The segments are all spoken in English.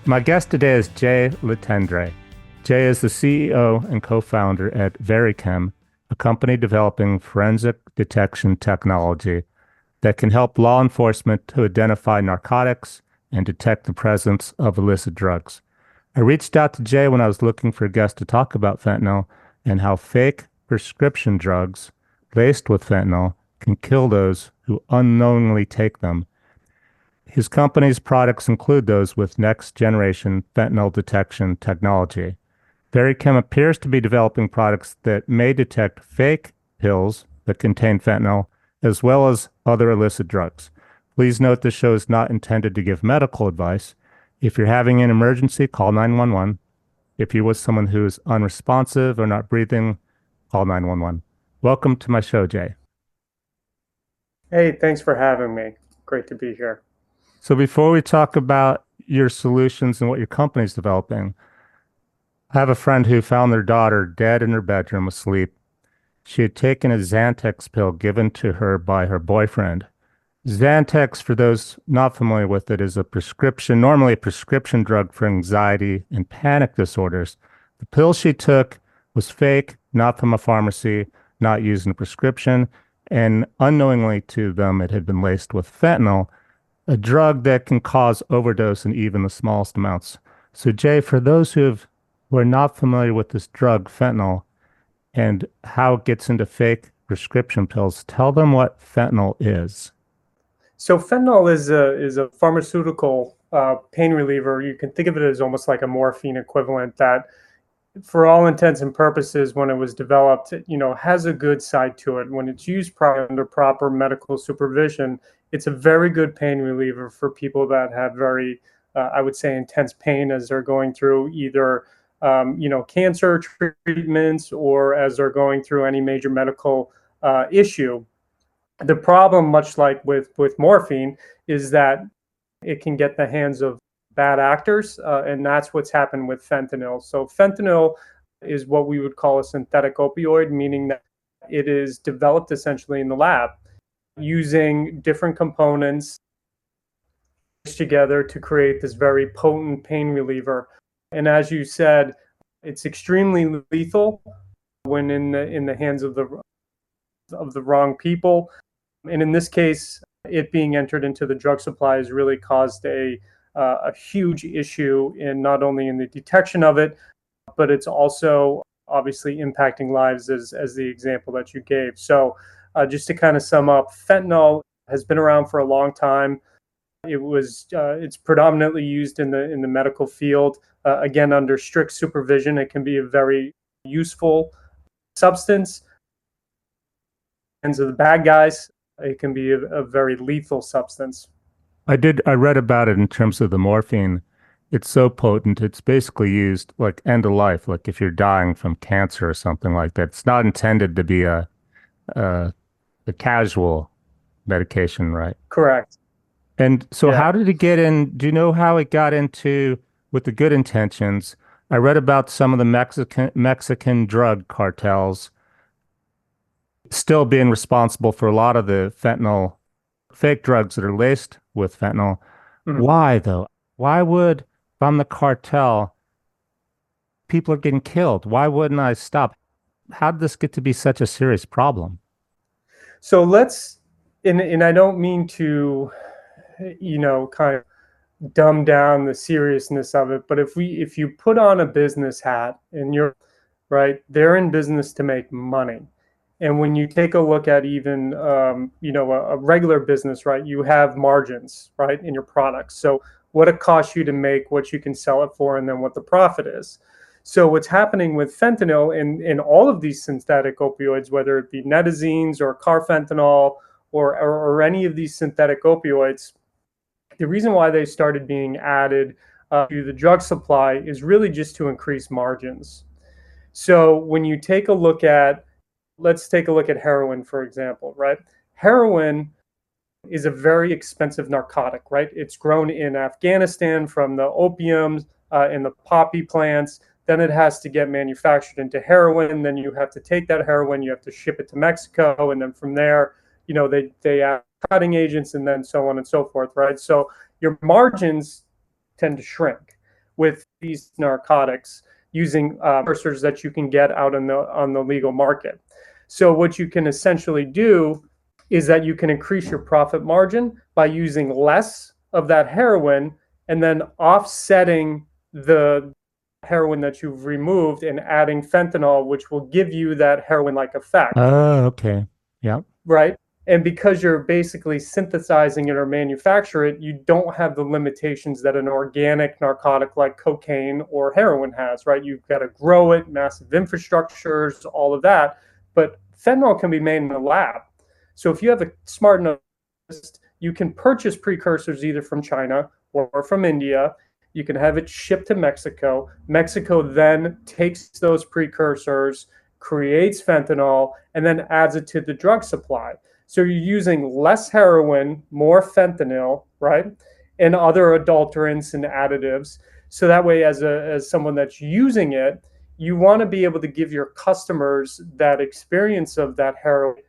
My guest today is Jay Letendre. Jay is the CEO and co-founder at VeriChem, a company developing forensic detection technology that can help law enforcement to identify narcotics and detect the presence of illicit drugs. I reached out to Jay when I was looking for a guest to talk about fentanyl and how fake prescription drugs laced with fentanyl can kill those who unknowingly take them. His company's products include those with next-generation fentanyl detection technology. VeriChem appears to be developing products that may detect fake pills that contain fentanyl, as well as other illicit drugs. Please note this show is not intended to give medical advice. If you're having an emergency, call 911. If you're with someone who is unresponsive or not breathing, call 911. Welcome to my show, Jay. Hey, thanks for having me. Great to be here. So before we talk about your solutions and what your company's developing, I have a friend who found their daughter dead in her bedroom asleep. She had taken a Xanax pill given to her by her boyfriend. Xanax, for those not familiar with it, is normally a prescription drug for anxiety and panic disorders. The pill she took was fake, not from a pharmacy, not using a prescription, and unknowingly to them, it had been laced with fentanyl, a drug that can cause overdose in even the smallest amounts. So, Jay, for those who are not familiar with this drug, fentanyl, and how it gets into fake prescription pills, tell them what fentanyl is. So fentanyl is a pharmaceutical pain reliever. You can think of it as almost like a morphine equivalent that, for all intents and purposes, when it was developed, has a good side to it. When it's used under proper medical supervision, it's a very good pain reliever for people that have very, I would say, intense pain as they're going through either, cancer treatments or as they're going through any major medical issue. The problem, much like with morphine, is that it can get the hands of bad actors, and that's what's happened with fentanyl. So fentanyl is what we would call a synthetic opioid, meaning that it is developed essentially in the lab using different components together to create this very potent pain reliever. And as you said, it's extremely lethal when in the hands of the wrong people. And in this case, it being entered into the drug supply has really caused a huge issue in not only in the detection of it, but it's also obviously impacting lives as the example that you gave. So just to kind of sum up, fentanyl has been around for a long time. It's predominantly used in the medical field. Again, under strict supervision, it can be a very useful substance. Hands of the bad guys, it can be a very lethal substance. I read about it in terms of the morphine. It's so potent, it's basically used like end of life, like if you're dying from cancer or something like that. It's not intended to be a, a casual medication, right? Correct. And so Yeah. how did it get in? Do you know how it got into with the good intentions? I read about some of the Mexican drug cartels still being responsible for a lot of the fentanyl fake drugs that are laced with fentanyl. Mhm. Why though? Why would, from the cartel, people are getting killed? Why wouldn't I stop? How did this get to be such a serious problem? So and I don't mean to, kind of dumb down the seriousness of it, but if you put on a business hat and you're right, they're in business to make money. And when you take a look at even, a regular business, right, you have margins, right, in your products. So what it costs you to make, what you can sell it for, and then what the profit is. So what's happening with fentanyl in all of these synthetic opioids, whether it be netazines or carfentanil or any of these synthetic opioids, the reason why they started being added to the drug supply is really just to increase margins. So when you take a look at, let's take a look at heroin, for example, right? Heroin is a very expensive narcotic, right? It's grown in Afghanistan from the opiums and the poppy plants. Then it has to get manufactured into heroin. Then you have to take that heroin, you have to ship it to Mexico, and then from there, they add cutting agents and then so on and so forth, right? So your margins tend to shrink. with these narcotics using precursors that you can get out on the legal market. So what you can essentially do is that you can increase your profit margin by using less of that heroin and then offsetting the heroin that you've removed and adding fentanyl, which will give you that heroin-like effect. Oh, okay. Yeah. Right? And because you're basically synthesizing it or manufacture it, you don't have the limitations that an organic narcotic like cocaine or heroin has, right? You've got to grow it, massive infrastructures, all of that. But fentanyl can be made in a lab. So if you have a smart enough, you can purchase precursors either from China or from India. You can have it shipped to Mexico. Mexico then takes those precursors, creates fentanyl, and then adds it to the drug supply. So you're using less heroin, more fentanyl, right? And other adulterants and additives. So that way, as someone that's using it, you want to be able to give your customers that experience of that heroin,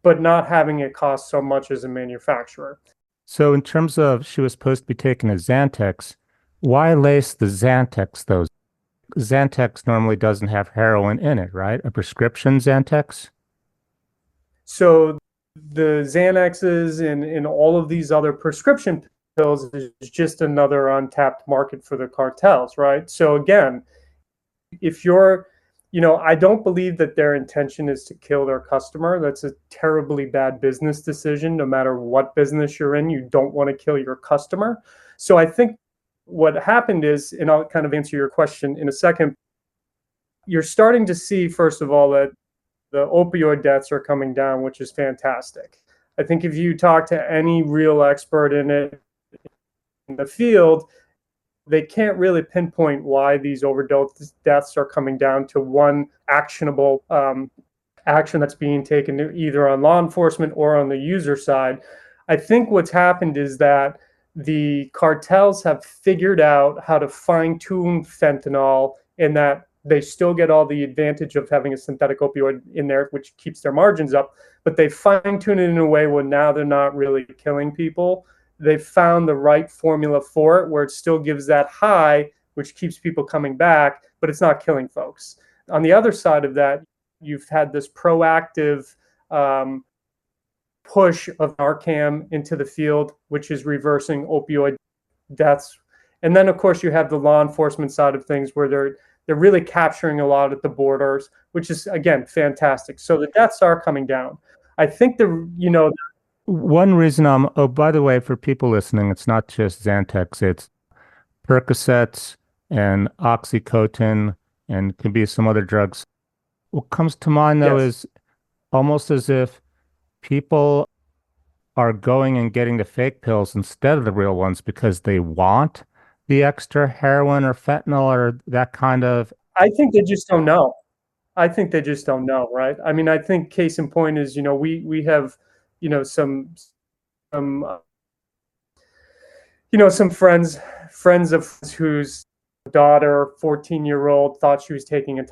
but not having it cost so much as a manufacturer. So in terms of she was supposed to be taking a Xanax, why lace the Xanax though? Xanax normally doesn't have heroin in it, right? A prescription Xanax? So the Xanaxes and all of these other prescription pills is just another untapped market for the cartels, right? So again, if you're, I don't believe that their intention is to kill their customer. That's a terribly bad business decision. No matter what business you're in, you don't want to kill your customer. So I think what happened is, and I'll kind of answer your question in a second, you're starting to see, first of all, that the opioid deaths are coming down, which is fantastic. I think if you talk to any real expert in it, in the field, they can't really pinpoint why these overdose deaths are coming down to one actionable action that's being taken either on law enforcement or on the user side. I think what's happened is that the cartels have figured out how to fine-tune fentanyl in that they still get all the advantage of having a synthetic opioid in there, which keeps their margins up, but they fine-tune it in a way where now they're not really killing people. They've found the right formula for it where it still gives that high, which keeps people coming back, but it's not killing folks. On the other side of that, you've had this proactive push of Narcan into the field, which is reversing opioid deaths. And then, of course, you have the law enforcement side of things where they're really capturing a lot at the borders, which is, again, fantastic. So the deaths are coming down. I think one reason oh, by the way, for people listening, it's not just Xanax, it's Percocets and Oxycontin and can be some other drugs. What comes to mind though yes. is almost as if people are going and getting the fake pills instead of the real ones because they want the extra heroin or fentanyl or that kind of. I think they just don't know. I think they just don't know, right? I mean, I think case in point is, we have, some some friends of whose daughter, 14-year-old, thought she was taking a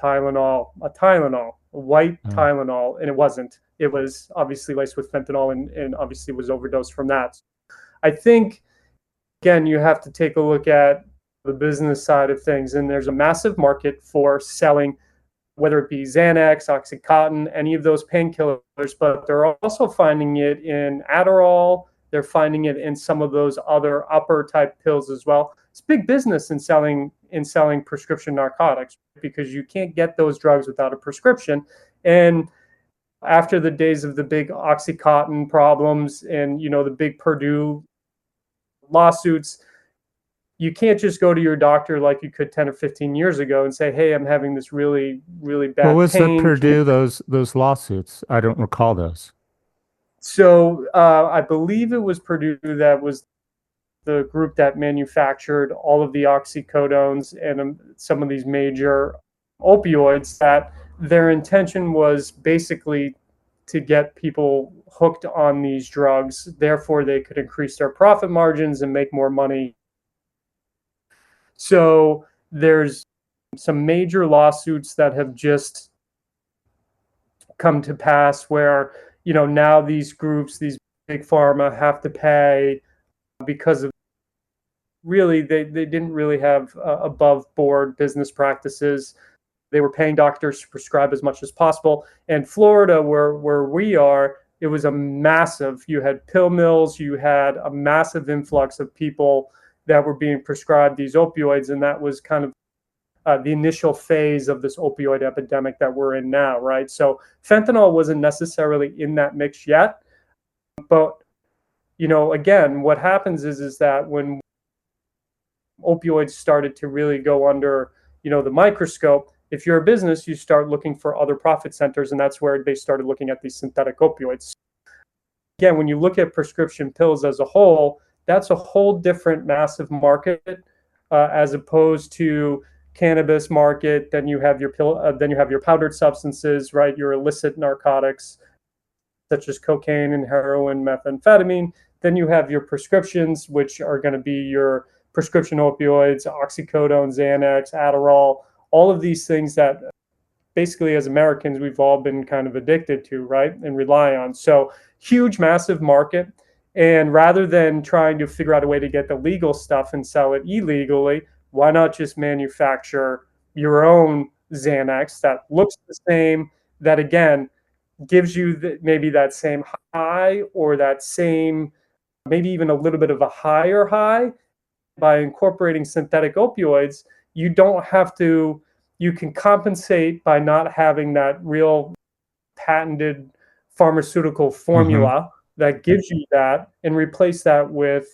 white Tylenol, and it wasn't. It was obviously laced with fentanyl and obviously was overdosed from that. I think, again, you have to take a look at the business side of things, and there's a massive market for selling, whether it be Xanax, Oxycontin, any of those painkillers, but they're also finding it in Adderall. They're finding it in some of those other upper type pills as well. It's big business in selling prescription narcotics because you can't get those drugs without a prescription. And after the days of the big Oxycontin problems and the big Purdue lawsuits, you can't just go to your doctor like you could 10 or 15 years ago and say, hey, I'm having this really, really bad pain. What was the Purdue, those lawsuits? I don't recall those. So I believe it was Purdue that was the group that manufactured all of the oxycodones and some of these major opioids, that their intention was basically to get people hooked on these drugs. Therefore, they could increase their profit margins and make more money. So there's some major lawsuits that have just come to pass where, now these groups, these big pharma, have to pay because of really they didn't really have above board business practices. They were paying doctors to prescribe as much as possible. And Florida, where we are, it was a massive, you had pill mills, you had a massive influx of people that were being prescribed these opioids. And that was kind of the initial phase of this opioid epidemic that we're in now, right? So fentanyl wasn't necessarily in that mix yet. But, again, what happens is that when opioids started to really go under, the microscope, if you're a business, you start looking for other profit centers, and that's where they started looking at these synthetic opioids. Again, when you look at prescription pills as a whole, that's a whole different massive market as opposed to cannabis market. Then you have your pill, then you have your powdered substances, right? Your illicit narcotics such as cocaine and heroin, methamphetamine. Then you have your prescriptions, which are going to be your prescription opioids, oxycodone, Xanax, Adderall, all of these things that basically as Americans, we've all been kind of addicted to, right? And rely on. So huge, massive market. And rather than trying to figure out a way to get the legal stuff and sell it illegally, why not just manufacture your own Xanax that looks the same, that again, gives you maybe that same high or that same, maybe even a little bit of a higher high. By incorporating synthetic opioids, you don't have to, you can compensate by not having that real patented pharmaceutical formula that gives you that and replace that with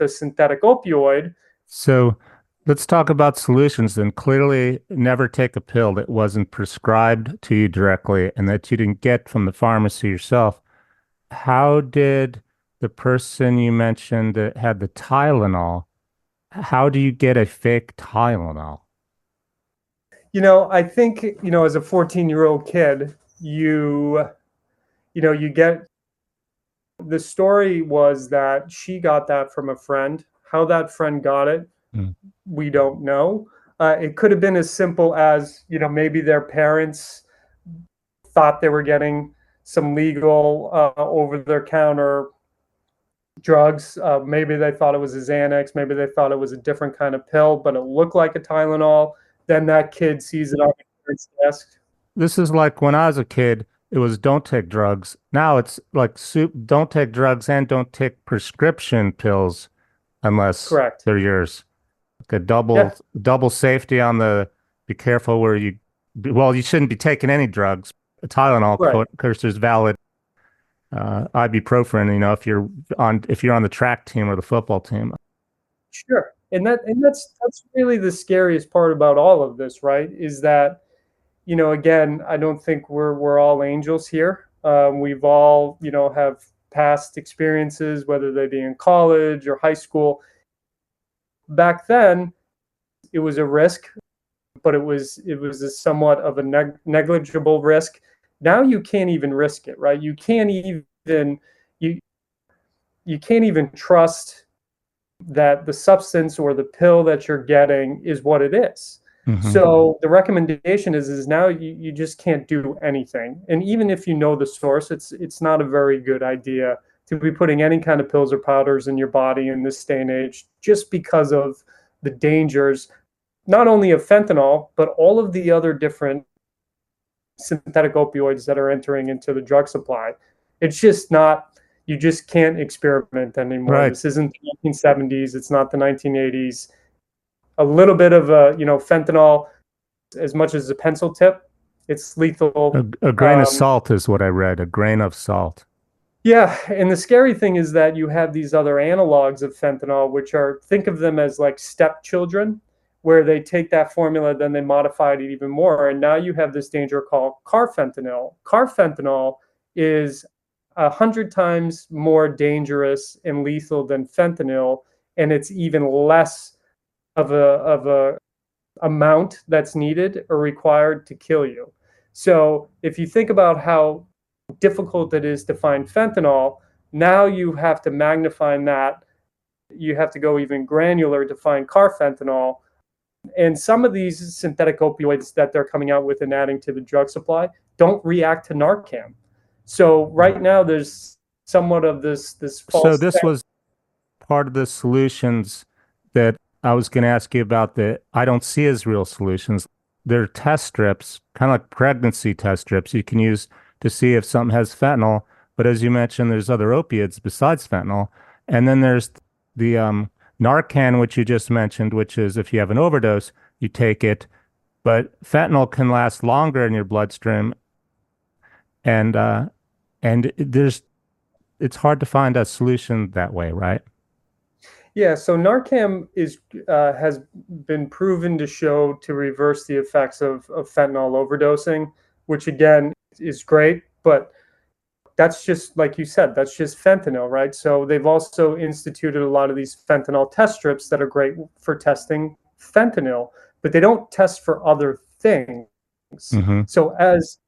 a synthetic opioid. So let's talk about solutions then. Clearly, never take a pill that wasn't prescribed to you directly and that you didn't get from the pharmacy yourself. How did the person you mentioned that had the Tylenol, how do you get a fake Tylenol? I think, as a 14-year-old kid, you get, the story was that she got that from a friend. How that friend got it, we don't know. It could have been as simple as, maybe their parents thought they were getting some legal over-the-counter drugs. Maybe they thought it was a Xanax. Maybe they thought it was a different kind of pill, but it looked like a Tylenol. Then that kid sees it on the parents' desk. This is like when I was a kid, it was don't take drugs. Now it's like soup, don't take drugs and don't take prescription pills unless Correct. they're yours. Like a double safety on the be careful where you you shouldn't be taking any drugs. Tylenol, Right. of course, there's valid ibuprofen, if you're on the track team or the football team. Sure. And that's really the scariest part about all of this, right? Is that, again, I don't think we're all angels here. We've all, have past experiences, whether they be in college or high school. Back then, it was a risk, but it was a somewhat of a negligible risk. Now you can't even risk it, right? You can't even trust that the substance or the pill that you're getting is what it is. So the recommendation is now you just can't do anything. And even if you know the source, it's not a very good idea to be putting any kind of pills or powders in your body in this day and age, just because of the dangers, not only of fentanyl, but all of the other different synthetic opioids that are entering into the drug supply. It's just not, you just can't experiment anymore. Right. This isn't the 1970s. It's not the 1980s. A little bit of fentanyl, as much as a pencil tip, it's lethal. A grain of salt is what I read, a grain of salt. Yeah, and the scary thing is that you have these other analogs of fentanyl, which are, think of them as like stepchildren, where they take that formula, then they modify it even more. And now you have this danger called carfentanil. Carfentanil is 100 times more dangerous and lethal than fentanyl, and it's even less of a amount that's needed or required to kill you. So if you think about how difficult it is to find fentanyl, now you have to magnify that. You have to go even granular to find carfentanil. And some of these synthetic opioids that they're coming out with and adding to the drug supply don't react to Narcan. So right now there's somewhat of this false. So this was part of the solutions that I was going to ask you about that I don't see as real solutions. They're test strips, kind of like pregnancy test strips you can use to see if something has fentanyl. But as you mentioned, there's other opiates besides fentanyl. And then there's the Narcan, which you just mentioned, which is if you have an overdose, you take it. But fentanyl can last longer in your bloodstream, and there's it's hard to find a solution that way, right? Yeah, so Narcan is has been proven to show to reverse the effects of fentanyl overdosing, which again is great, but that's just like you said, that's just fentanyl, right? So they've also instituted a lot of these fentanyl test strips that are great for testing fentanyl, but they don't test for other things. Hmm. So as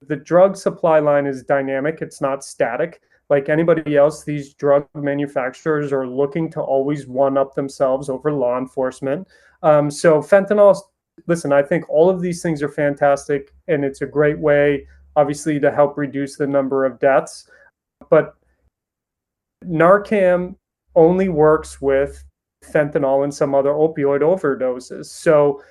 the drug supply line is dynamic, it's not static. Like anybody else, these drug manufacturers are looking to always one up themselves over law enforcement. So fentanyl, listen, I think all of these things are fantastic, and it's a great way, obviously, to help reduce the number of deaths. But Narcan only works with fentanyl and some other opioid overdoses. So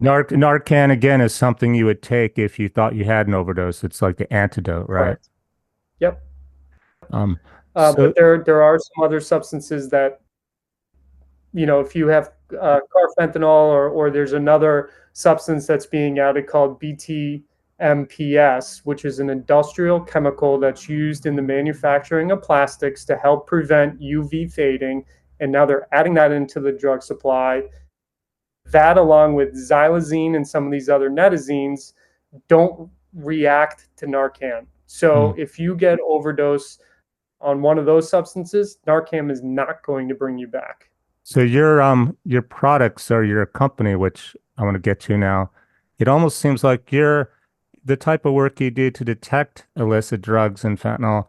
Narcan again is something you would take if you thought you had an overdose. It's like the antidote, right? correct. Yep. Um, But so there are some other substances that, if you have carfentanil, or there's another substance that's being added called BTMPS, which is an industrial chemical that's used in the manufacturing of plastics to help prevent UV fading. And now they're adding that into the drug supply. That, along with xylazine and some of these other netazines, don't react to Narcan. mm. So if you get overdose on one of those substances, Narcan is not going to bring you back. So your products or your company, which I want to get to now, it almost seems like you're the type of work you do to detect illicit drugs and fentanyl.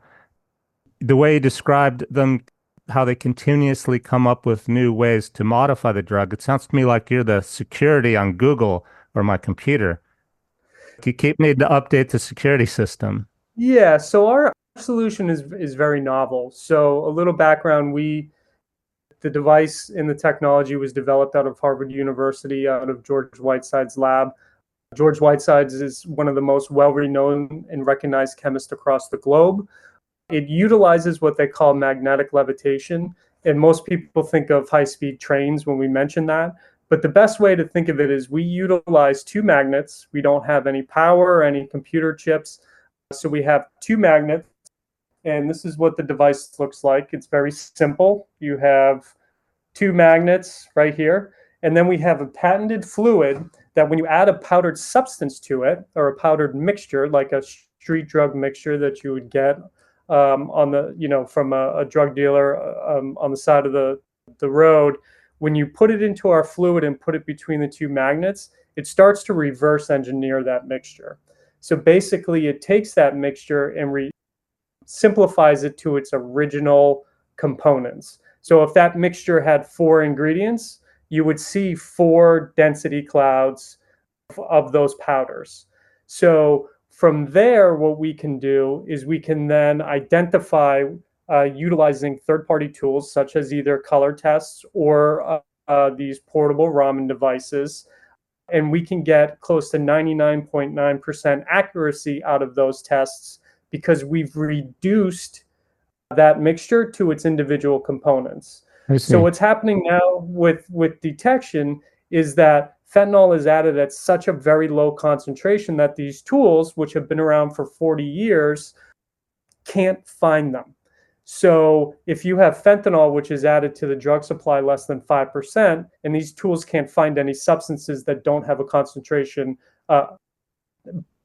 The way you described them, how they continuously come up with new ways to modify the drug, it sounds to me like you're the security on Google or my computer. You keep needing to update the security system. Yeah, so our solution is very novel. So a little background, the device and the technology was developed out of Harvard University, out of George Whiteside's lab. George Whitesides is one of the most well-renowned and recognized chemists across the globe. It utilizes what they call magnetic levitation, and most people think of high-speed trains when we mention that. But the best way to think of it is we utilize two magnets. We don't have any power, any computer chips. So we have two magnets, and this is what the device looks like. It's very simple. You have two magnets right here, and then we have a patented fluid that when you add a powdered substance to it, or a powdered mixture, like a street drug mixture that you would get on the, from a drug dealer on the side of the road, when you put it into our fluid and put it between the two magnets, it starts to reverse engineer that mixture. So basically, it takes that mixture and simplifies it to its original components. So if that mixture had four ingredients, you would see four density clouds of those powders. So from there, what we can do is we can then identify, utilizing third-party tools such as either color tests or these portable Raman devices, and we can get close to 99.9% accuracy out of those tests because we've reduced that mixture to its individual components. I So see. what's happening now with detection is that fentanyl is added at such a very low concentration that these tools, which have been around for 40 years, can't find them. So if you have fentanyl, which is added to the drug supply less than 5%, and these tools can't find any substances that don't have a concentration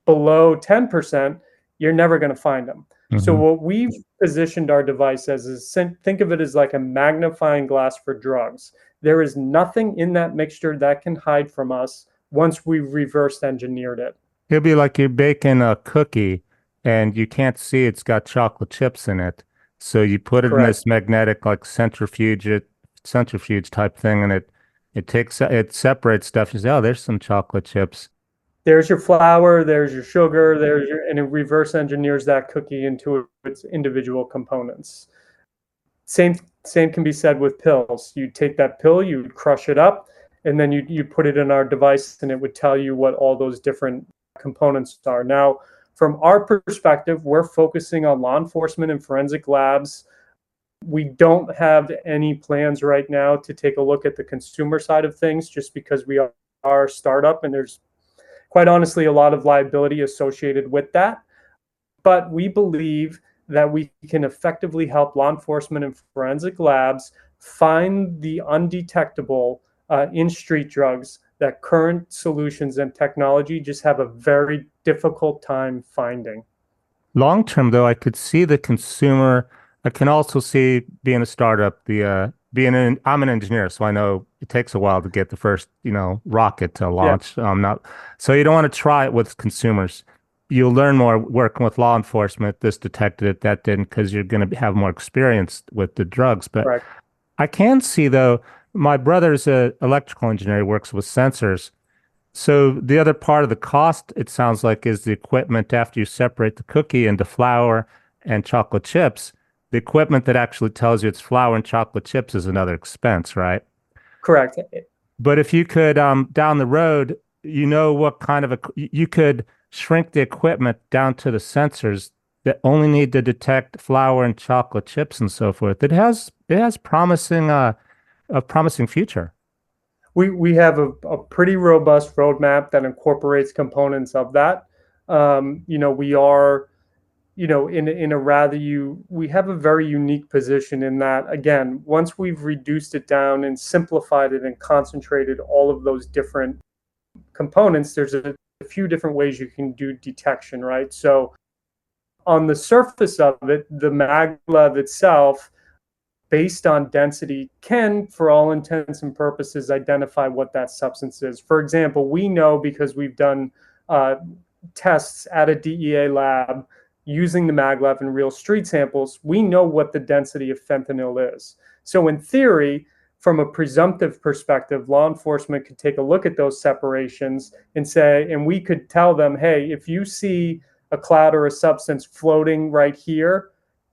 below 10%, you're never going to find them. So Hmm. what we've positioned our device as is, think of it as like a magnifying glass for drugs. There is nothing in that mixture that can hide from us once we've reverse engineered it. It'll be like you're baking a cookie and you can't see it's got chocolate chips in it. So you put it in Correct. this magnetic like centrifuge type thing and it separates stuff. You say, oh, there's some chocolate chips. There's your flour, there's your sugar, and it reverse engineers that cookie into its individual components. Same Same can be said with pills. You take that pill, you would crush it up, and then you put it in our device, and it would tell you what all those different components are. Now, from our perspective, we're focusing on law enforcement and forensic labs. We don't have any plans right now to take a look at the consumer side of things, just because we are a startup and there's quite honestly a lot of liability associated with that. But we believe that we can effectively help law enforcement and forensic labs find the undetectable in street drugs that current solutions and technology just have a very difficult time finding. Long term, though, I could see the consumer. I can also see being a startup, I'm an engineer, so I know it takes a while to get the first, rocket to Yeah, launch. Not so you don't want to try it with consumers. You'll learn more working with law enforcement. This detected it, that didn't, because you're going to have more experience with the drugs. But correct. I can see, though, my brother's an electrical engineer, he works with sensors. So the other part of the cost, it sounds like, is the equipment after you separate the cookie into flour and chocolate chips. The equipment that actually tells you it's flour and chocolate chips is another expense, right? Correct. But if you could, down the road, what kind of you could shrink the equipment down to the sensors that only need to detect flour and chocolate chips and so forth. It has promising a promising future. We have a pretty robust roadmap that incorporates components of that. We are, in a we have a very unique position in that, again, once we've reduced it down and simplified it and concentrated all of those different components, there's a few different ways you can do detection, right? So on the surface of it, the maglev itself, based on density, can, for all intents and purposes, identify what that substance is. For example, we know because we've done tests at a DEA lab using the maglev in real street samples, we know what the density of fentanyl is. So in theory, from a presumptive perspective, law enforcement could take a look at those separations and we could tell them, hey, if you see a cloud or a substance floating right here,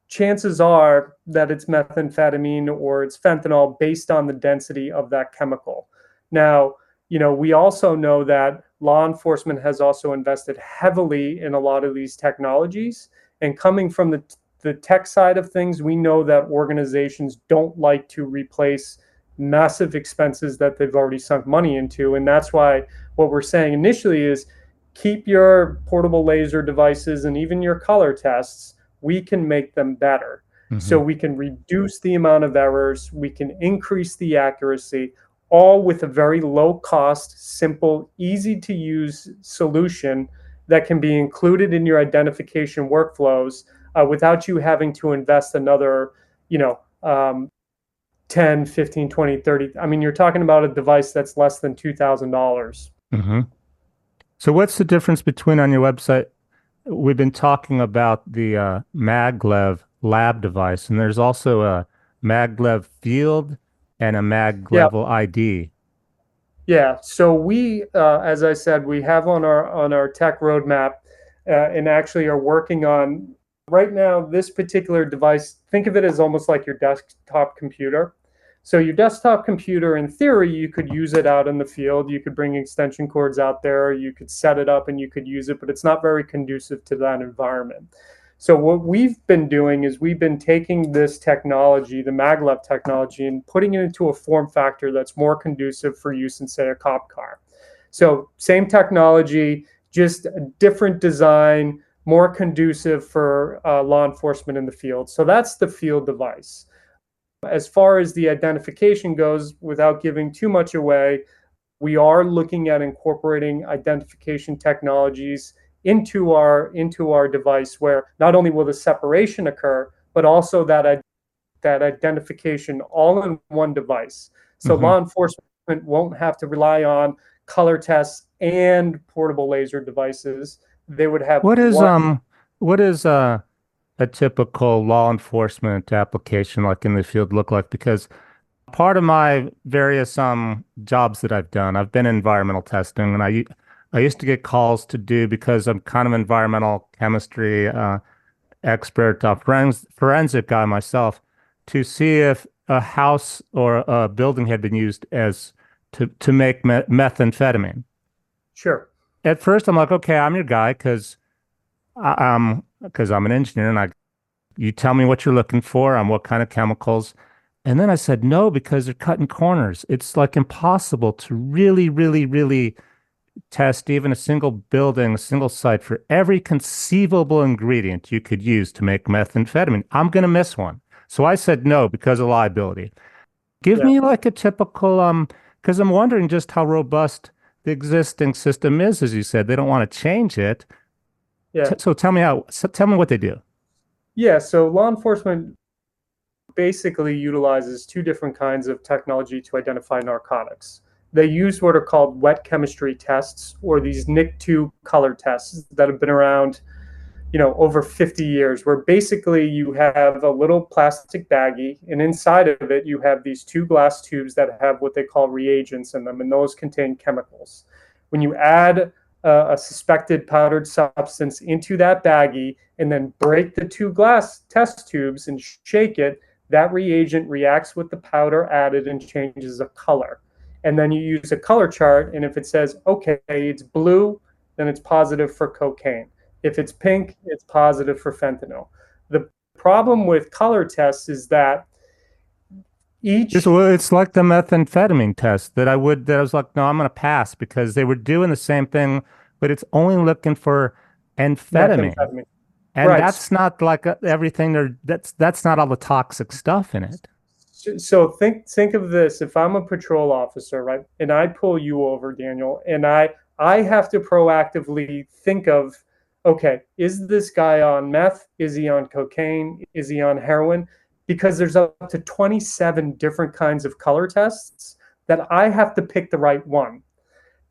chances are that it's methamphetamine or it's fentanyl based on the density of that chemical. Now, we also know that law enforcement has also invested heavily in a lot of these technologies. And coming from the tech side of things, we know that organizations don't like to replace massive expenses that they've already sunk money into. And that's why what we're saying initially is keep your portable laser devices and even your color tests. We can make them better. So we can reduce the amount of errors, we can increase the accuracy, all with a very low cost, simple, easy to use solution that can be included in your identification workflows without you having to invest another, 10, 15, 20, 30. I mean, you're talking about a device that's less than $2,000. hmm So what's the difference between on your website? We've been talking about the maglev lab device, and there's also a maglev field and a Yeah, maglev ID. yeah. So we, as I said, we have on our tech roadmap, and actually are working on right now this particular device. Think of it as almost like your desktop computer. So your desktop computer, in theory, you could use it out in the field. You could bring extension cords out there. You could set it up and you could use it, but it's not very conducive to that environment. So what we've been doing is we've been taking this technology, the maglev technology, and putting it into a form factor that's more conducive for use in, say, a cop car. So same technology, just a different design, more conducive for law enforcement in the field. So that's the field device. As far as the identification goes, without giving too much away, we are looking at incorporating identification technologies into our device, where not only will the separation occur, but also that identification all in one device. So hmm law enforcement won't have to rely on color tests and portable laser devices. They would have What is one. a typical law enforcement application like in the field look like? Because part of my various jobs that I've done, I've been in environmental testing, and I used to get calls to do, because I'm kind of environmental chemistry expert, forensic guy myself, to see if a house or a building had been used as to make methamphetamine. Sure. At first, I'm like, okay, I'm your guy because I'm an engineer and I you tell me what you're looking for and what kind of chemicals. And then I said no because they're cutting corners. It's like impossible to really, really, really test even a single building, a single site for every conceivable ingredient you could use to make methamphetamine. I'm going to miss one. So I said no because of liability. Give Yeah. me like a typical, because I'm wondering just how robust the existing system is, as you said. They don't want to change it. Yeah. So tell me what they do. Yeah. So law enforcement basically utilizes two different kinds of technology to identify narcotics. They use what are called wet chemistry tests, or these NIC2 color tests that have been around, over 50 years, where basically you have a little plastic baggie, and inside of it you have these two glass tubes that have what they call reagents in them, and those contain chemicals. When you add a suspected powdered substance into that baggie and then break the two glass test tubes and shake it, that reagent reacts with the powder added and changes the color. And then you use a color chart, and if it says, okay, it's blue, then it's positive for cocaine. If it's pink, it's positive for fentanyl. The problem with color tests is that each It's like the methamphetamine test that I was like, no, I'm going to pass because they were doing the same thing, but it's only looking for amphetamine. methamphetamine, And right? that's not like everything that's not all the toxic stuff in it. So think of this: if I'm a patrol officer, right, and I pull you over, Daniel, and I have to proactively think of, okay, is this guy on meth? Is he on cocaine? Is he on heroin? Because there's up to 27 different kinds of color tests that I have to pick the right one.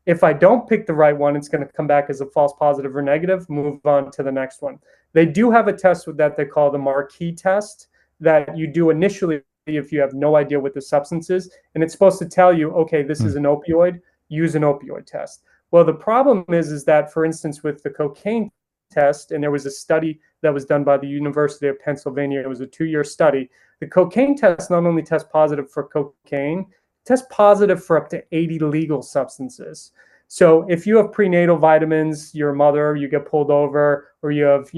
If I don't pick the right one, it's going to come back as a false positive or negative. Move on to the next one. They do have a test that they call the marquee test that you do initially if you have no idea what the substance is. And it's supposed to tell you, okay, this Hmm. is an opioid, use an opioid test. Well, the problem is that, for instance, with the cocaine test, and there was a study that was done by the University of Pennsylvania, it was a 2-year study. The cocaine test not only tests positive for cocaine, test positive for up to 80 legal substances. So if you have prenatal vitamins, you're a mother, you get pulled over, or you have,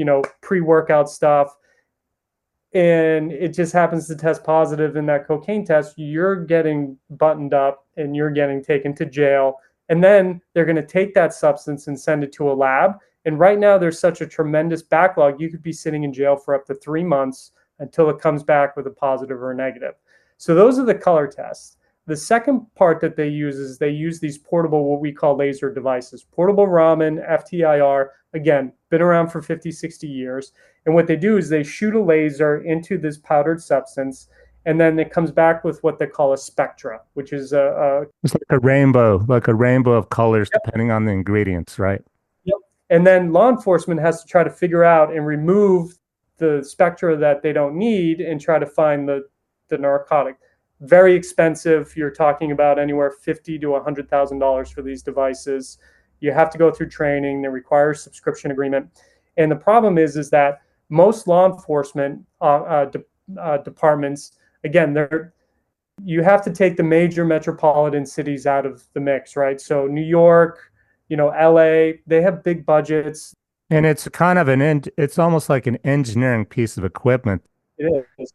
pre-workout stuff, and it just happens to test positive in that cocaine test, you're getting buttoned up and you're getting taken to jail. And then they're going to take that substance and send it to a lab. And right now, there's such a tremendous backlog. You could be sitting in jail for up to 3 months until it comes back with a positive or a negative. So those are the color tests. The second part that they use is they use these portable, what we call laser devices. Portable Raman, FTIR, again, been around for 50, 60 years. And what they do is they shoot a laser into this powdered substance, and then it comes back with what they call a spectra, which is It's like a rainbow of colors yep, depending on the ingredients, right? yep. And then law enforcement has to try to figure out and remove the spectra that they don't need and try to find the narcotic. Very expensive. You're talking about anywhere $50 to $100,000 for these devices. You have to go through training. They require a subscription agreement. And the problem is that most law enforcement departments, again, you have to take the major metropolitan cities out of the mix, right? So New York, LA, they have big budgets. And it's kind of it's almost like an engineering piece of equipment. It is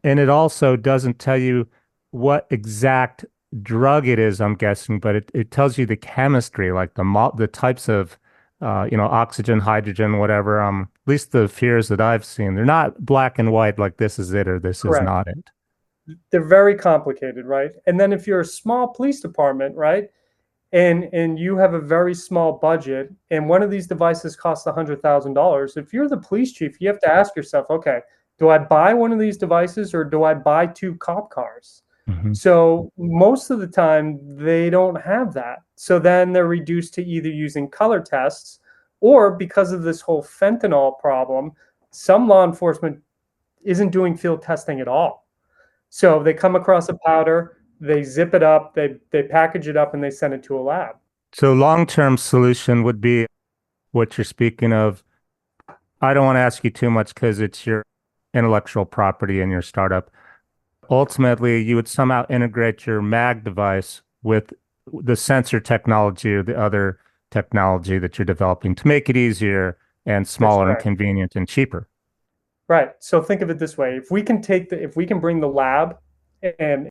And it also doesn't tell you what exact drug it is, I'm guessing, but it tells you the chemistry, like the types of oxygen, hydrogen, whatever. At least the fears that I've seen, they're not black and white like this is it or this is correct. not it. They're very complicated, right? And then if you're a small police department, right, and you have a very small budget, and one of these devices costs $100,000, if you're the police chief, you have to ask yourself, okay, do I buy one of these devices or do I buy two cop cars? Hmm. So most of the time they don't have that. So then they're reduced to either using color tests, or because of this whole fentanyl problem, some law enforcement isn't doing field testing at all. So they come across a powder, they zip it up, they package it up, and they send it to a lab. So long-term solution would be what you're speaking of. I don't want to ask you too much because it's your intellectual property in your startup. Ultimately, you would somehow integrate your mag device with the sensor technology or the other technology that you're developing to make it easier and That's smaller and correct. convenient and cheaper. Right. So think of it this way. If we can bring the lab and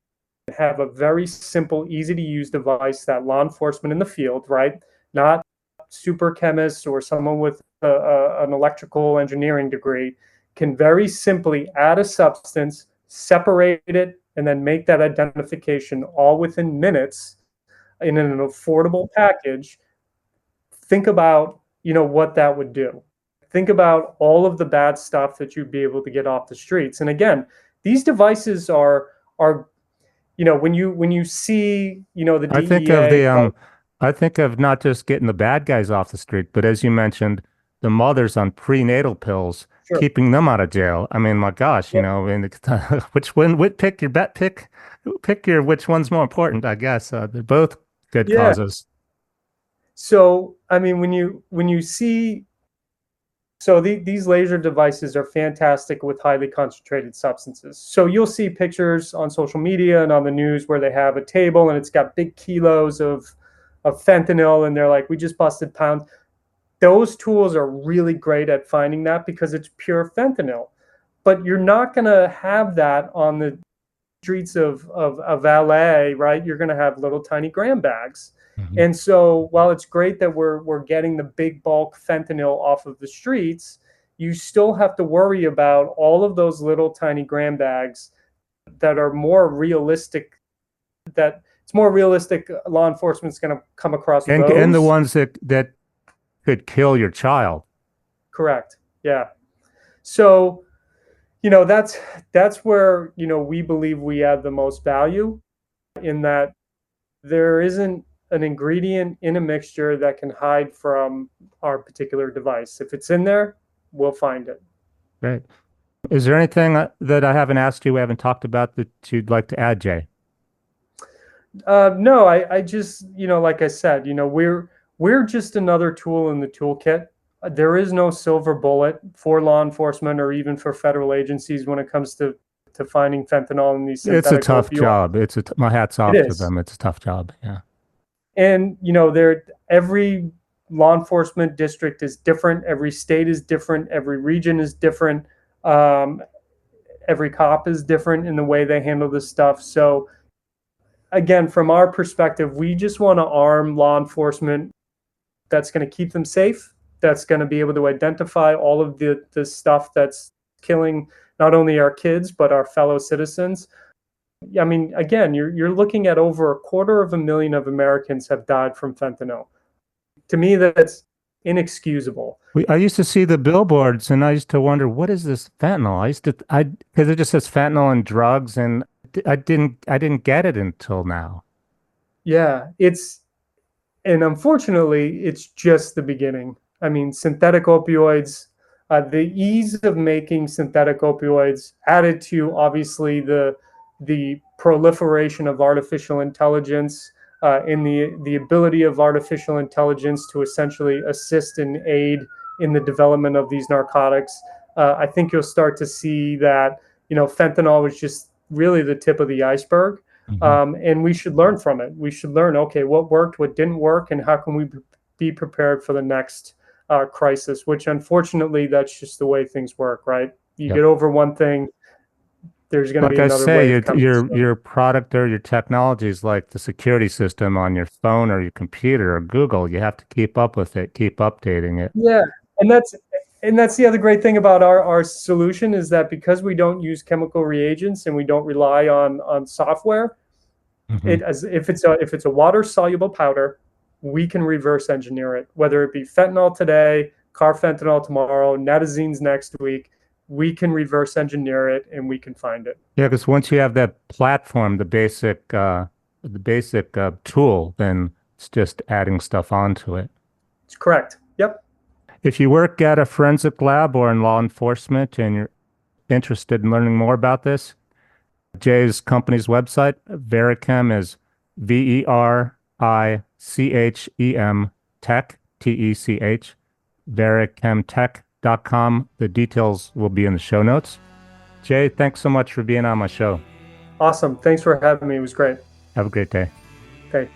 have a very simple, easy to use device that law enforcement in the field, right? Not super chemists or someone with an electrical engineering degree can very simply add a substance, separate it, and then make that identification all within minutes in an affordable package. Think about, what that would do. Think about all of the bad stuff that you'd be able to get off the streets. And again, these devices are when you see, the I think of DEA. I think of not just getting the bad guys off the street, but as you mentioned, the mothers on prenatal pills, Sure. keeping them out of jail. I mean, my gosh, Yep. and which one would pick your bet pick your which one's more important, I guess. They're both good Yeah. causes. So, I mean, when you see, so these laser devices are fantastic with highly concentrated substances. So you'll see pictures on social media and on the news where they have a table and it's got big kilos of fentanyl, and they're like, we just busted pounds. Those tools are really great at finding that because it's pure fentanyl. But you're not going to have that on the streets of LA, right? You're going to have little tiny gram bags. Mhm. And so while it's great that we're getting the big bulk fentanyl off of the streets, you still have to worry about all of those little tiny gram bags that are more realistic, that it's more realistic law enforcement's going to come across And the those. ones that could kill your child. Correct. Yeah. So, that's where, we believe we add the most value, in that there isn't an ingredient in a mixture that can hide from our particular device. If it's in there, we'll find it. Great. Is there anything that I haven't asked you, we haven't talked about that you'd like to add, Jay? No, I just, like I said, we're just another tool in the toolkit. There is no silver bullet for law enforcement or even for federal agencies when it comes to finding fentanyl in these It's a synthetic tough opioids. job. My hat's It off to is. them. It's a tough job. Yeah. And every law enforcement district is different, every state is different, every region is different, um, every cop is different in the way they handle this stuff. So again, from our perspective, we just want to arm law enforcement that's going to keep them safe, that's going to be able to identify all of the stuff that's killing not only our kids but our fellow citizens. I mean, again, you're looking at over 250,000 of Americans have died from fentanyl. To me, that's inexcusable. I used to see the billboards and I used to wonder, what is this fentanyl? Because it just says fentanyl and drugs, and I didn't get it until now. Yeah, and unfortunately, it's just the beginning. I mean, synthetic opioids, the ease of making synthetic opioids, added to obviously the proliferation of artificial intelligence, in the ability of artificial intelligence to essentially assist and aid in the development of these narcotics. I think you'll start to see that, fentanyl was just really the tip of the iceberg. Mhm. And we should learn from it. We should learn, okay, what worked, what didn't work, and how can we be prepared for the next crisis, which unfortunately, that's just the way things work, right? You Yep. get over one thing, there's going to be Like I another say, wave coming. your product or your technology is like the security system on your phone or your computer or Google. You have to keep up with it, keep updating it. Yeah, and that's the other great thing about our solution, is that because we don't use chemical reagents and we don't rely on software, Hmm. it as if it's a water soluble powder, we can reverse engineer it. Whether it be fentanyl today, carfentanil tomorrow, netazenes next week, we can reverse engineer it and we can find it. Yeah, because once you have that platform, the basic tool, then it's just adding stuff onto it. It's correct. Yep. If you work at a forensic lab or in law enforcement and you're interested in learning more about this, Jay's company's website, VeriChem, is VeriChem Tech, TECH, vericemtech.com. The details will be in the show notes. Jay, thanks so much for being on my show. Awesome. Thanks for having me. It was great. Have a great day. Okay.